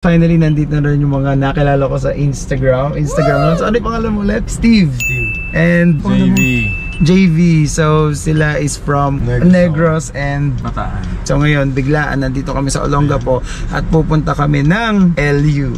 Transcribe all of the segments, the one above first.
Finally, nandito na rin yung mga nakilala ko sa Instagram. So, ano yung pangalan mo ulit? Steve. And JV. So, sila is from Negros and Bataan. So, ngayon, biglaan, nandito kami sa Olongapo at pupunta kami ng LU.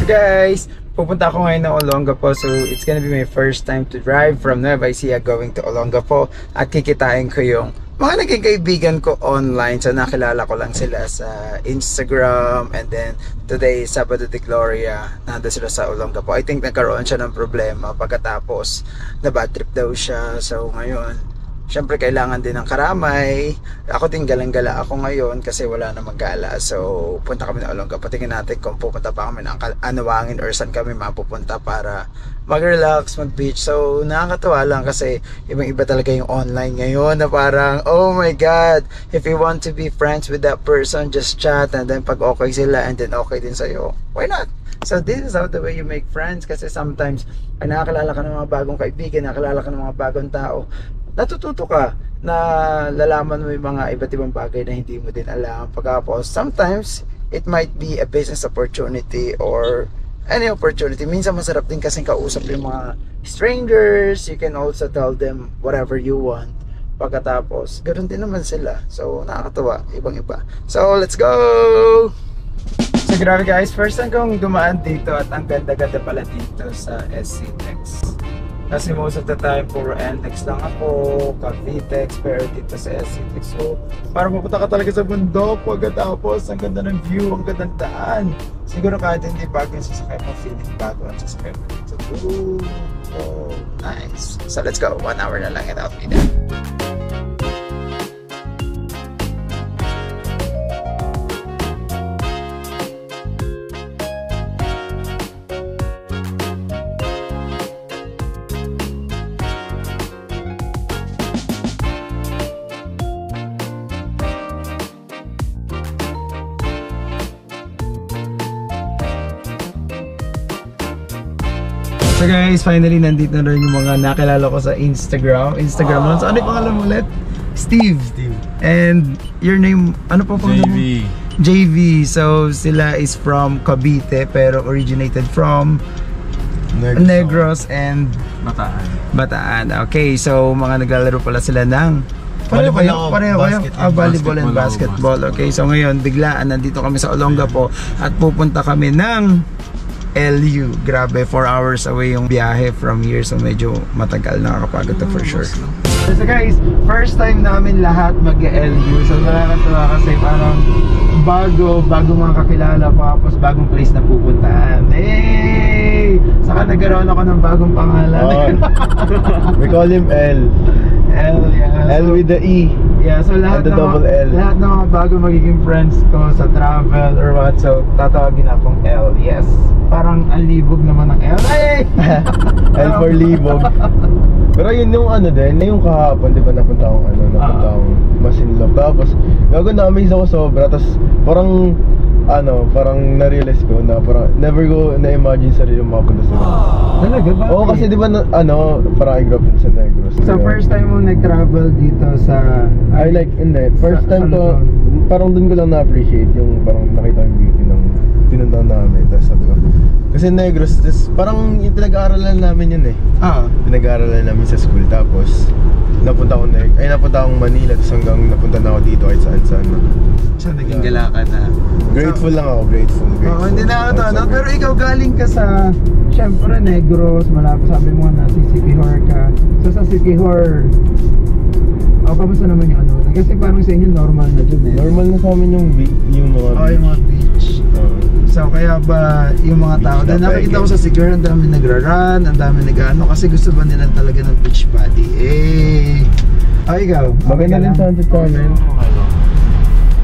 Guys, pupunta ako ngayon ng Olongapo. So it's gonna be my first time to drive from Nueva Ecija going to Olongapo. At kikitain ko yung mga naging kaibigan ko online. So nakilala ko lang sila sa Instagram. And then today, Sabado de Gloria, nandun sila sa Olongapo. I think nagkaroon siya ng problema pagkatapos na bad trip daw siya. So ngayon, syempre kailangan din ng karamay. Ako din galang-gala ako ngayon kasi wala namang gala. So punta kami ng Olongapo. Tingnan natin kung pupunta pa kami ng Anuangin or saan kami mapupunta para mag-relax, mag-beach. So nakakatawa lang kasi ibang-iba talaga yung online ngayon na parang, oh my God, if you want to be friends with that person, just chat, and then pag okay sila and then okay din sa'yo, why not? So this is how the way you make friends. Kasi sometimes ay nakakilala ka ng mga bagong kaibigan, nakakilala ka ng mga bagong tao, natututo ka na lalaman mo yung mga iba't ibang bagay na hindi mo din alam. Pagkapos, sometimes it might be a business opportunity or any opportunity. Minsan masarap din kasing kausap yung mga strangers. You can also tell them whatever you want. Pagkatapos, ganoon din naman sila. So nakakatawa, ibang iba. So let's go! So grabe guys, first time kong dumaan dito at ang ganda-ganda pala dito sa SCTEX. Kasi most of the time, puro NTEX lang ako, Cavitex, pero dito sa SCTEX. So, parang mapunta ka talaga sa bundok, pagkatapos, ang ganda ng view, ang ganda ng daan. Siguro kahit hindi bago yung sasakay mo, feeling bago ang sasakay mo dito. Oh, nice. So, let's go. 1 hour na lang and I'll be there. So guys, finally nandito na rin yung mga nakilala ko sa Instagram. So ano yung pangalan mo ulit? Steve. And your name, ano po pangalan mo? JV. So sila is from Cavite pero originated from Negros and Bataan. Okay, so mga naglalaro pala sila ng pareho kayo? Volleyball and basketball. Okay, so ngayon biglaan nandito kami sa Olongapo at pupunta kami ng LU. Grabe, 4 hours away yung biyahe from here. So medyo matagal, nakakapagod to for sure. So guys, first time namin lahat mag-LU. So nakakatawa kasi parang bago mga kakilala pa, tapos bagong place na pupuntahan. Hey! Saka nagkaroon ako ng bagong pangalan. We call him L. Yeah. L with the E. Yeah, so lahat ng mga bago magiging friends ko sa travel or what, so tatawagin akong L. Yes. Parang ang libog naman ng L. Hey! L for libog. Pero yun yung ano din, yung kahapon, di ba napunta akong Masinloc. Tapos, gago na-amaze ako sobra. Tapos, parang na-realize ko na parang never ko na-imagine sarili yung mapunta sa Talaga ba? Oo, kasi di ba parang I grew up sa Negros. So first time mo nag-travel dito sa... First time ko, parang dun ko lang na-appreciate yung parang nakita yung beauty ng pinuntahan namin. Tapos sabi ko, kasi Negros, parang pinag-aaralan namin yun eh. Pinag-aaralan namin sa school. Tapos napunta akong Manila, tapos hanggang napunta na ako dito kahit saan. So naging gala ka na. Grateful lang ako, grateful. Oo, hindi na ako to, pero ikaw galing ka sa, syempre Negros, malapit, sabi mo na si Siquijor ka. So sa Siquijor, kamusta naman yung ano? Kasi parang sa inyo normal na dun eh. Normal na sa amin yung mga beach. Yung mga beach. So kaya ba yung mga tao, dahil nakikita ko sa Siquijor, ang dami nagra-run, ang dami nag-ano, kasi gusto ba nila talaga ng beach body? Ikaw? Maganda rin sunset sa amin.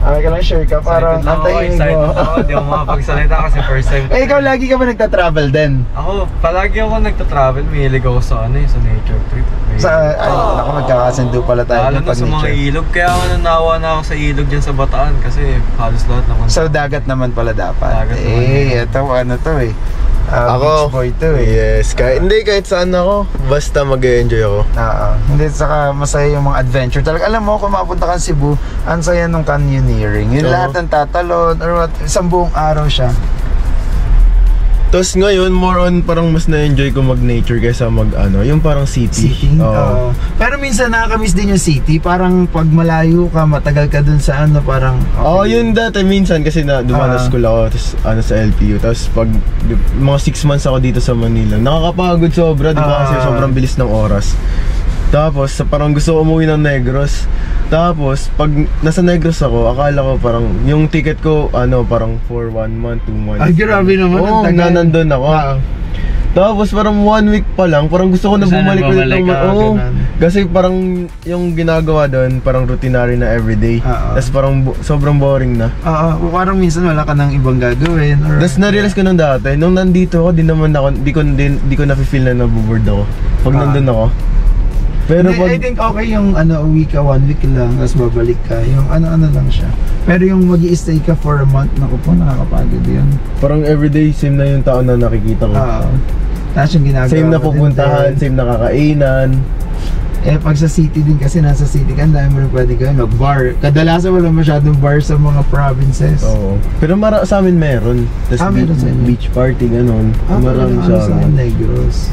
Okay ka lang, share ka. Parang antayin mo. Hindi ako makapagsalita kasi first time. Eh, ikaw lagi ka ba nagta-travel din? Ako, palagi ako nagta-travel. Mahilig ako sa sa nature trip. Ako magkakasundo pala tayo. Lalo na sa mga ilog. Kaya ako nanawa na ako sa ilog dyan sa Bataan kasi halos lahat na So, dagat naman pala dapat. Dagat naman. Ito, ano to eh. Ako, beach boy to eh. Yes, kahit saan ako, basta mag-enjoy ako. Hindi, saka masaya yung mga adventure. Talaga, alam mo, kung mapunta ka sa Cebu, ang saya nung canyoneering. Yung lahat ng tatalon, or what, isang buong araw siya. Tapos ngayon, more on parang mas na-enjoy ko mag-nature kaysa yung parang city. Oo. Pero minsan nakakamiss din yung city. Parang pag malayo ka, matagal ka dun sa parang... Oo, yun dati minsan kasi dumanas school ako, tapos sa LPU. Tapos pag mga 6 months ako dito sa Manila, nakakapagod sobra, di ba? Kasi sobrang bilis ng oras. Tapos parang gusto ko umuwi ng Negros. Tapos pag nasa Negros ako, akala ko parang yung ticket ko parang for 1 month, 2 months. Ay, grabe naman. Oo, nandun ako. Tapos parang 1 week pa lang, parang gusto ko na bumalik ulit ng kasi parang yung ginagawa doon, parang routinary na everyday. Tapos parang sobrang boring na. Parang minsan wala ka nang ibang gagawin. Tapos na-realize ko nung dati, nung nandito ako, di ko na-feel na naboboard ako pag nandun ako. Pero I think okay yung uwi ka 1 week lang, tapos babalik ka. Yung ano lang siya. Pero yung mag-i-stay ka for a month, naku po, nakakapagod yun. Parang everyday, same na yung tao na nakikita ko. Tapos yung ginagawa same na pupuntahan, same na kakainan. Eh pag sa city din kasi, nasa city ka, dahil mo rin pwede ka mag-bar. Kadalasan wala masyadong bar sa mga provinces. Oo. Pero sa amin meron. Tapos beach party, ganun. Marami sa amin. Negros.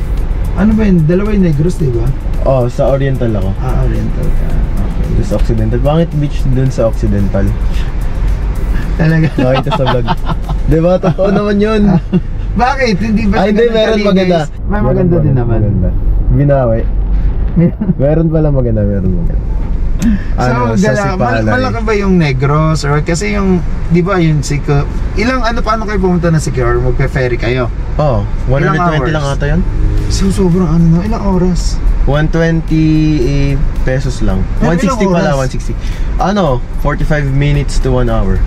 Ano ba yun? Dalawa yung Negros, diba? Oo, sa Oriental ako. Oriental ka. Okay. Sa Occidental. Bakit beach dun sa Occidental? Talaga? Nakita sa vlog. Diba? Totoo naman yun. Bakit? Hindi ba? Hindi, meron maganda. May maganda din naman. Binawi. Meron pala maganda, meron maganda. Malaki ba yung Negros? Or kasi yung, di ba yung ilang paano kayo pumunta na Siquijor? Magpe-ferry kayo? Oo, 120 lang ata yun. So sobrang ilang oras? 120 pesos lang. 160 pala, 160. 45 minutes to 1 hour.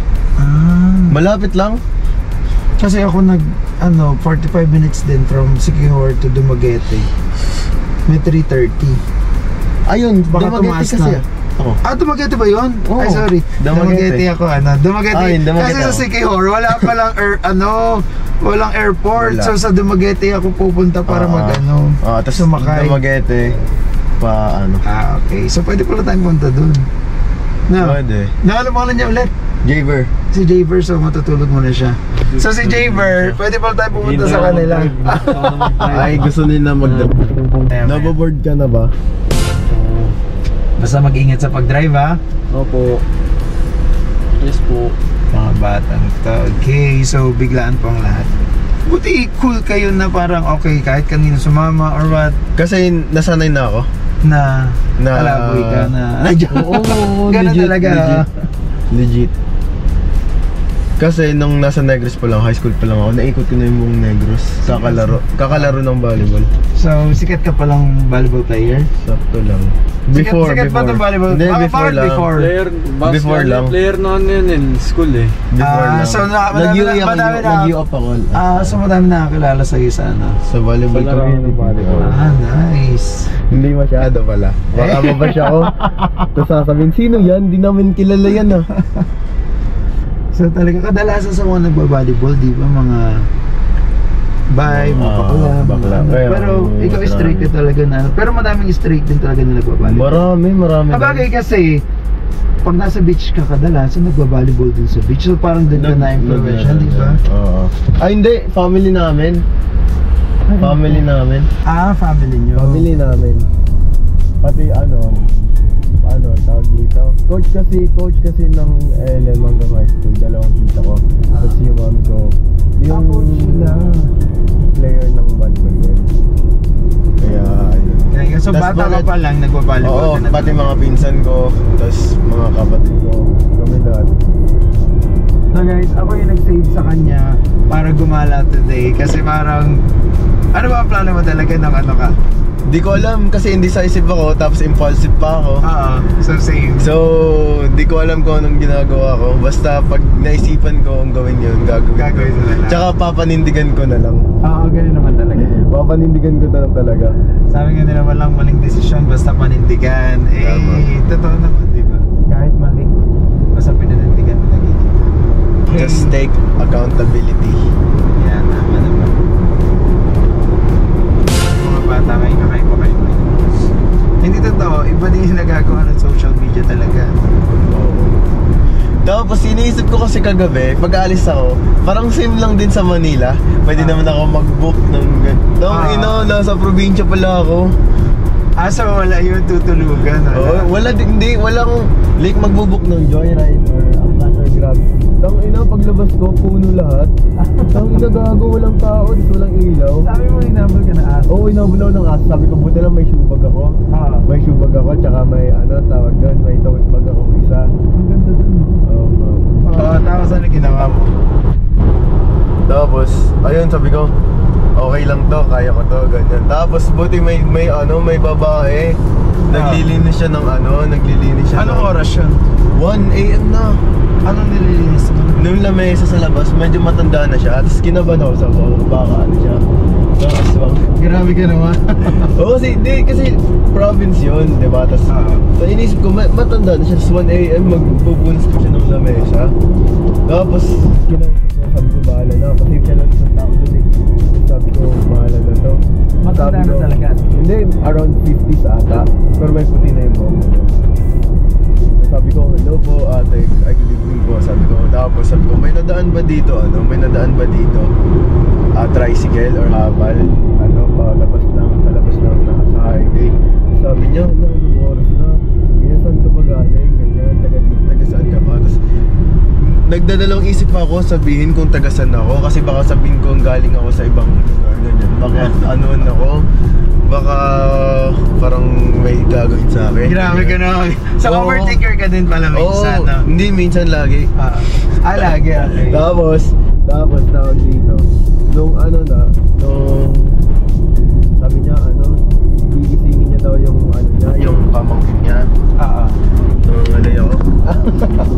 Malapit lang. Kasi ako 45 minutes din from Siquijor to Dumaguete. May 3:30. Ayun, baka Dumaguete kasi. Dumaguete ba yun? Oh, ay, sorry. Dumaguete ako, Dumaguete. Kasi sa Siquijor, wala palang walang airport. Wala. So sa Dumaguete ako pupunta para tapos sumakay. Dumaguete pa okay. So pwede pala tayong punta dun. Pwede. Nakalamangan niya ulit. Javer. Si Javer, so matutulog muna siya. So si Javer, pwede pala tayo pumunta sa kanila. Ay, gusto nila mag-drive. Naboboard ka na ba? Basta mag-ingat sa pag-drive, ha? Opo. Yes po. Mga batang to. Okay, so biglaan po ang lahat. Buti cool kayo na parang okay, kahit kanino sumama or what. Kasi nasanay na ako. Na alaboy ka na. Oo, ganun talaga. Legit. Kasi nung nasa Negros pa lang, high school pa lang ako, naikot ko na yung buong Negros. Kakalaro ng volleyball. So, sikat ka palang volleyball player? Sakto lang. Sikat pa itong volleyball? Hindi, before lang. Before lang. Player noon yun, school eh. Before lang. So, nag-U-up ako. So, madami nakakilala sa'yo sa sa volleyball community. Nice. Hindi masyado pala. Baka mabash ako. Tapos sasabihin, sino yan? Di namin kilala yan So talaga kadalasan sa mga nagba-volleyball, di ba, mga mga bakla. Pero ikaw straight ka talaga na. Pero madaming straight din talaga na nagba-volleyball. Marami. Bagay kasi pag nasa beach ka kadalasan nagba-volleyball din sa beach. So parang din ka na-influence, di ba? Oo. Hindi, family namin. Family namin. Family nyo. Family namin. Pati tawag dito. Coach kasi ng LM hanggang high school, dalawang tita ko. Tapos yung mom ko, yung player ng volleyball yun. Kaya ayun. So bata ka pa lang nagwa-volleyball? Oo, pati mga pinsan ko, tapos mga kapatid ko, kami lahat. So guys, ako yung nag-save sa kanya para gumala today kasi parang Ano ba ang plano mo talaga ng ano ka? Di ko alam kasi indecisive ako tapos impulsive pa ako. So same. So, di ko alam kung anong ginagawa ko. Basta pag naisipan ko ang gawin yun, Gagawin mo na lang. Tsaka papanindigan ko na lang. Ganun naman talaga. Papanindigan ko na lang talaga. Sabi nga nila walang maling desisyon basta panindigan. Tama. Totoo naman, di ba? Kahit mali, basta pinanindigan mo nagiging. Just take accountability. Yan, tama naman. Mga bata ngayon kakaiba kayo. Hindi totoo, iba din yung nagagawa ng social media talaga. Tapos iniisip ko kasi kagabi, pag aalis ako, parang same lang din sa Manila. Pwede naman ako mag-book ng nasa probinsya pala ako. So wala yung tutulugan. Walang like magbo-book ng Joyride or Aklan or Grab. Paglabas ko, puno lahat. Gago, walang tao, walang ilaw. Sabi mo hinabol ka na aso. Oo, inabol ako ng aso. Sabi ko, buti lang may shoe bag ako. May shoe bag ako, tsaka may tawag doon, may tote bag ako isa. Ang ganda dun. Tapos ano ginawa mo? Tapos, ayun, sabi ko, okay lang to, kaya ko to, ganyan. Tapos, buti may babae. Naglilinis siya ng Anong oras yun? 1 AM na. Anong nililinis mo? Nung lamesa sa labas, medyo matanda na siya. Tapos kinabahan ako, sabi ko, baka ano siya. Nakaswang. Grabe ka naman. Oo, kasi province yun, di ba? Tapos, so inisip ko, matanda na siya. Tapos 1 AM, magpupunas ko siya ng lamesa. Tapos, sabi ko, bahala na. Kasi siya lang isang tao dun eh. Sabi ko, bahala na to. Matanda na talaga? Hindi, around 50s ata. Pero may puti na yung buhok. Sabi ko, hello po ate, ay good evening po. Sabi ko, may nadaan ba dito? May nadaan ba dito? Tricycle or habal? Palabas lang sa highway. Sabi niya, anong oras na? Ganyan, saan ka ba galing? Ganyan, taga saan ka ba? Tapos, nagdadalawang isip ako sabihin kung taga saan ako. Kasi baka sabihin ko galing ako sa ibang lugar. Ganyan. Baka anoan ako. Baka parang may gagawin sa akin. Grabe ka naman. So overtaker ka din pala minsan, no? Hindi, minsan lagi. Lagi, okay. Tapos tawag dito. Nung sabi niya, gigisingin niya daw yung pamangkin niya. Nangangalay ako.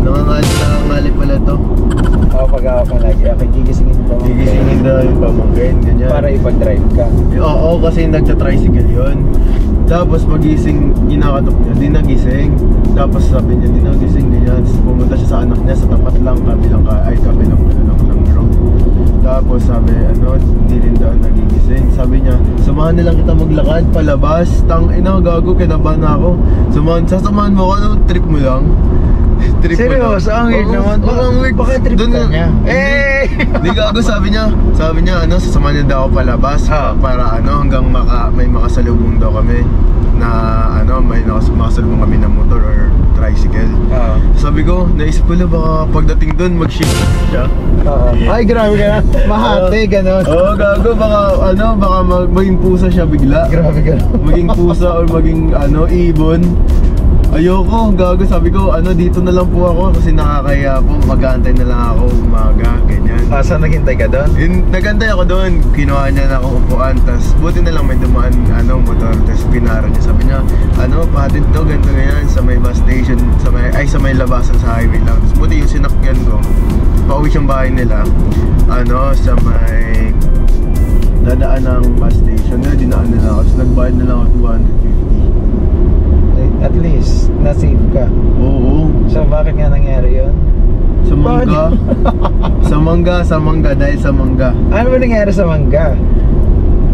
Nangangalay pala to. Pag ako lagi, gigisingin mo. Gigisingin daw yung pamangkin, ganyan. Para ipag-drive ka. Oo, kasi nagta-tricycle yun. Tapos pagising, kinakatok niya, di nagising. Tapos sabi niya, di nagising, ganyan. Tapos pumunta siya sa anak niya, sa tapat lang, kabilang road. Tapos sabi, di rin daw nagigising. Sabi niya, samahan na lang kita maglakad, palabas. Gago, kinabahan na ako. Sasamahan mo ako, trip mo lang. Seryoso? Ang weird naman. Ang weird. Baka trip ka niya. Di gago, sabi niya, sasamahan niya daw ako palabas. Para hanggang may makasalubong daw kami na may makasalubong kami ng motor or tricycle. Sabi ko, naisip ko lang baka pagdating doon mag-shift siya. Ay, grabe ka na. Mahati, gano'n. Gago, baka maging pusa siya bigla. Grabe ka na. Maging pusa or maging ibon. Ayoko, gago, sabi ko, dito na lang po ako kasi nakakaya po, mag-aantay na lang ako umaga, ganyan. Saan naghintay ka doon? Nagantay ako doon, kinuha niya na akong upuan, tas buti na lang may dumaan, motor, tas pinara niya, sabi niya, pahatid to, ganito ganyan, sa may bus station, sa may labasan sa highway lang. Tas buti yung sinakyan ko, pauwi siyang bahay nila, sa may dadaan ng bus station, dinaan nila ako, tas nagbayad na lang ako 250. At least, na-save ka. Oo. So, bakit nga nangyari yun? Sa mangga. sa mangga, dahil sa mangga. Ano ba nangyari sa mangga?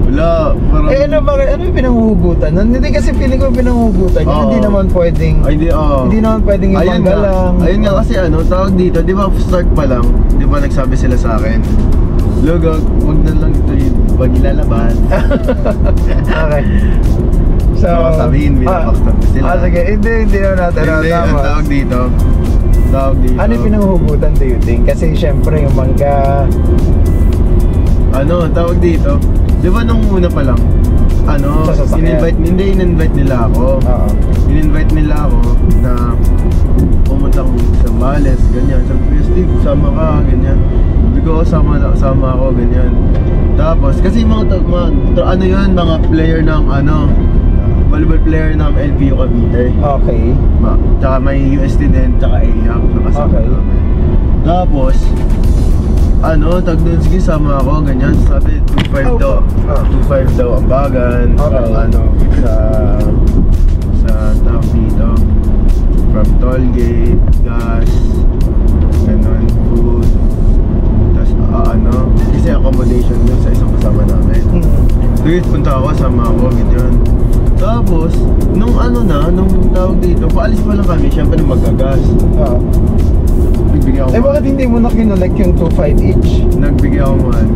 Wala, parang... ano yung pinanghuhugutan? Hindi kasi feeling ko pinanghugutan. Hindi naman pwedeng... Hindi naman pwedeng yung mangga lang. Ayun nga kasi tawag dito, di ba start pa lang, di ba nagsabi sila sa akin, Logo, wag na lang ito yung pag ilalabas. Okay. So, sabihin, binabakstag sila. Sige, hindi naman natin. Hindi, ang tawag dito. Ano yung pinanghuhugutan, do you think? Kasi syempre yung mangga... tawag dito. Di ba nung una pa lang, in-invite nila ako. In-invite nila ako na pumunta akong sa Males, ganyan. Sabi ko, Steve, sama ka, ganyan. Sabi ko, sama ako, ganyan. Tapos, kasi ano yun, mga player ng volleyball player ng LPU Cavite. Okay. Tsaka may UST din, tsaka AYAC nakasama namin. Tapos, tag doon, sige sama ako, ganyan. Sabi, 2.5 daw. 2.5 daw ang bagan. Okay. Sa tawag dito. From toll gate, gas, ganun, food. Tapos, kasi accommodation doon sa isang kasama namin. Dude, punta ako, sama ako, ganyan. Tapos, nung tawag dito, paalis pa lang kami, syempre magagas. Nagbigay ako. Bakit hindi mo na kinulik yung 2.5 each? Nagbigay ako man.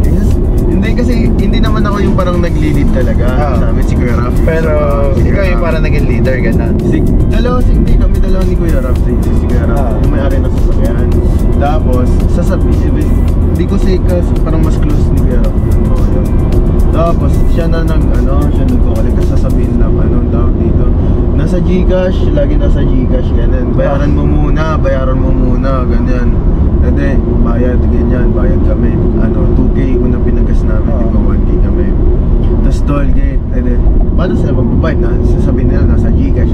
Kasi hindi naman ako yung parang nag-lead talaga. Sa amin si Kuya Raf. Pero ikaw yung parang naging leader, gano'n. Hindi kami dalawa ni Kuya Raf. Si Kuya Raf, yung may-ari ng sasakyan. Tapos, hindi ko parang mas close ni Kuya Raf. Tapos, siya nagkukulik. Kasi sasabihin lang, tawag dito. Nasa Gcash, lagi nasa Gcash, ganun. Bayaran mo muna, ganyan. Hindi, bayad kami. 2K una pinagas namin, di ba 1K kami. Tapos toll gate, paano sila magbabayad na? Sasabihin nila nasa Gcash.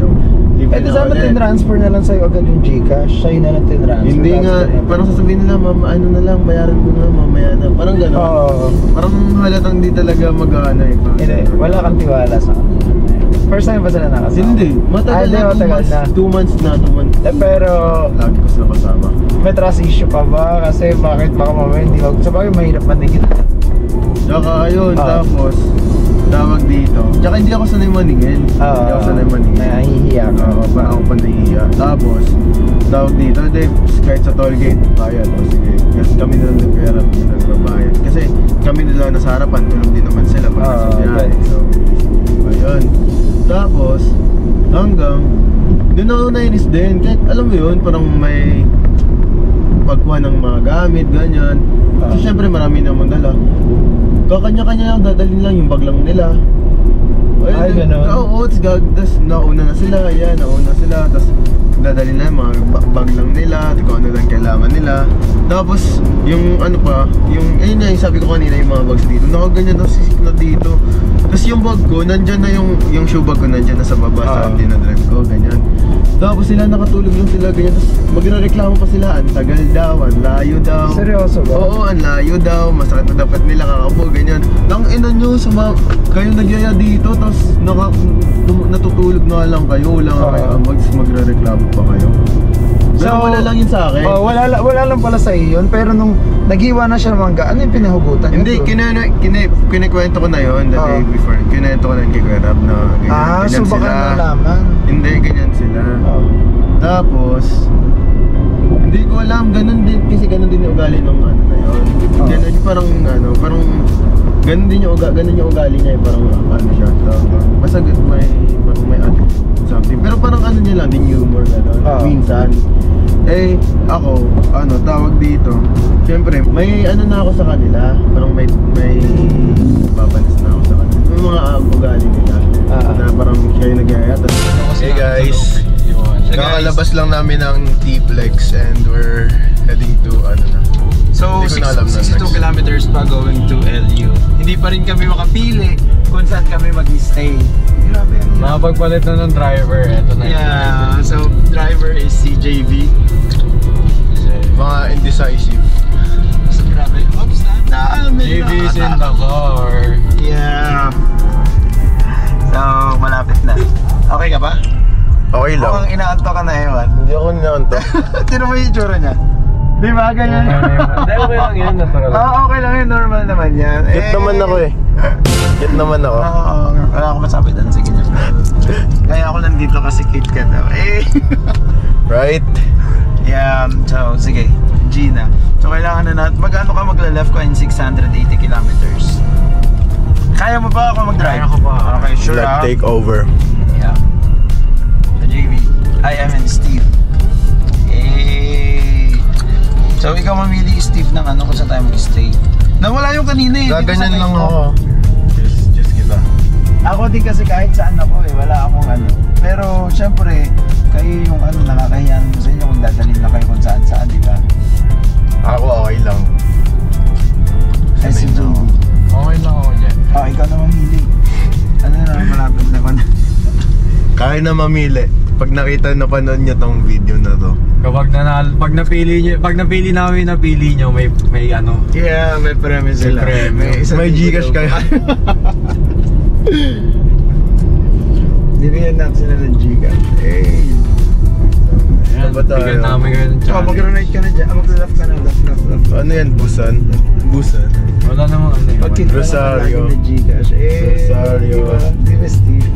Sana tinransfer na lang sa'yo agad yung Gcash, sa'yo na lang tinransfer. Hindi nga, parang sasabihin nila, bayaran mo na, mamaya na. Parang gano'n. Parang halatang di talaga mag-ano eh. Hindi, wala kang tiwala sa kanila. First time ba sila nakasama? Hindi, matagal na, 2 months na. Pero lagi ko sila kasama. May trust issue pa ba? Kasi bakit baka mamaya hindi sabagay mahirap maningin. Tsaka ayun, tapos tawag dito. Tsaka hindi ako sanay maningin. Hindi ako sanay maningin. Nahihiya ka. Parang ako pa nahihiya. Tapos, tawag dito, kahit sa toll gate, bayad. Sige, kasi kami na nagpera, nagbabayad. Kasi kami nila nasa harapan, tulog din naman sila pag nasa biyahe. So, ayun. Tapos, hanggang doon ako nainis din. Kahit alam mo yun, parang may pagkuha ng mga gamit, ganyan. Kasi syempre marami namang dala. Kakanya-kanya lang, dadalhin lang yung bag lang nila. Ay, gano'n? Oo, tapos nauna na sila, tapos dadalhin na yung mga bag lang nila, kung ano lang kailangan nila. Tapos, yung ayun na yung sabi ko kanina, yung mga bags dito, nakaganyan na sisik na dito. Tapos yung bag ko, nandyan na yung shoe bag ko, nandyan na sa baba sa dinadrive ko, ganyan. Tapos sila nakatulog lang sila, ganyan. Tapos magrereklamo pa sila, ang tagal daw, ang layo daw. Seryoso ba? Oo, ang layo daw, masakit na dapat nila kakapo, ganyan. Nang ina nyo, kayo nagyaya dito, tapos natutulog na lang kayo, wala nga kayo, magrereklamo pa kayo. Pero wala lang yun sa akin. Wala lang pala sa iyo yun, pero nung naghiwa na siya ng mangga, ano yung pinahugutan? Hindi, kinikwento ko na yun the day before. Kinikwento ko na kay Kuya Rab na ganyan so baka sila. nalaman. Hindi, ganyan sila. Tapos, hindi ko alam, ganun din, kasi ganun din yung ugali ng na yun. Ganun parang ganun din yung ugali niya, parang siya. Basta may attitude something. Pero parang niya lang din humor gano'n. Minsan. Ako, tawag dito. Siyempre, may na ako sa kanila. Parang may babalas na ako sa kanila. May mga ugali nila. Na parang siya yung nagyaya. Hey guys, kakalabas lang namin ng T-Plex and we're heading to So, 62 kilometers pa going to LU. Hindi pa rin kami makapili kung saan kami mag-stay. Grabe yan. Makapagpalit na ng driver, eto na. Yeah, so driver is si JV. Mga indecisive. So grabe. Oops, JV is in the car. Yeah. So, malapit na. Okay ka ba? Okay lang. Mukhang inaanto ka na, Ewan. Hindi ako inaanto. Tino mo yung itsura niya? Di ba? Ganyan. Hindi, okay lang yan. Natural. Okay lang yun. Normal naman yan. Cute naman ako eh. Cute naman ako. Wala akong masabi doon. Sige niya. Kaya ako nandito kasi cute ka daw. Right? Yeah. So, sige. Gina. So, kailangan na natin. Magkano ka magla-left ko in 680 kilometers? Kaya mo ba ako mag-drive? Kaya ko pa. Okay, sure. Let's take over. Yeah. So, JV. I am in Steve. So, ikaw mamili, Steve, ng kung saan tayo mag-stay. Nawala yung kanina eh. Gaganyan lang ako. Just kita. Ako din kasi kahit saan ako wala akong Pero, syempre, kayo yung nakakahiyan mo sa inyo kung dadalhin na kayo kung saan, di ba? Ako okay lang. Ay, si JV. Okay lang ako dyan. Ikaw naman hili. Ano na, malapit na ko na. Kaya na mamili. Pag nakita na panood nyo tong video na to. Pag napili namin napili nyo, may ano. Yeah, may premise sila. May Gcash kayo. Bibigyan natin sila ng Gcash. Hey! Ayan, bigyan namin kayo ng challenge. Mag-ride ka na dyan. Mag-left ka na. Left. Ano yan? Busan? Wala namang ano eh. Rosario. Gcash. Rosario. Di ba Steve?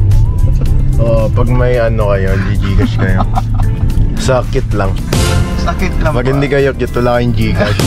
Pag may ano kayo, Gcash kayo. Sakit lang. Sakit lang Pag hindi kayo cute, wala kayong Gcash.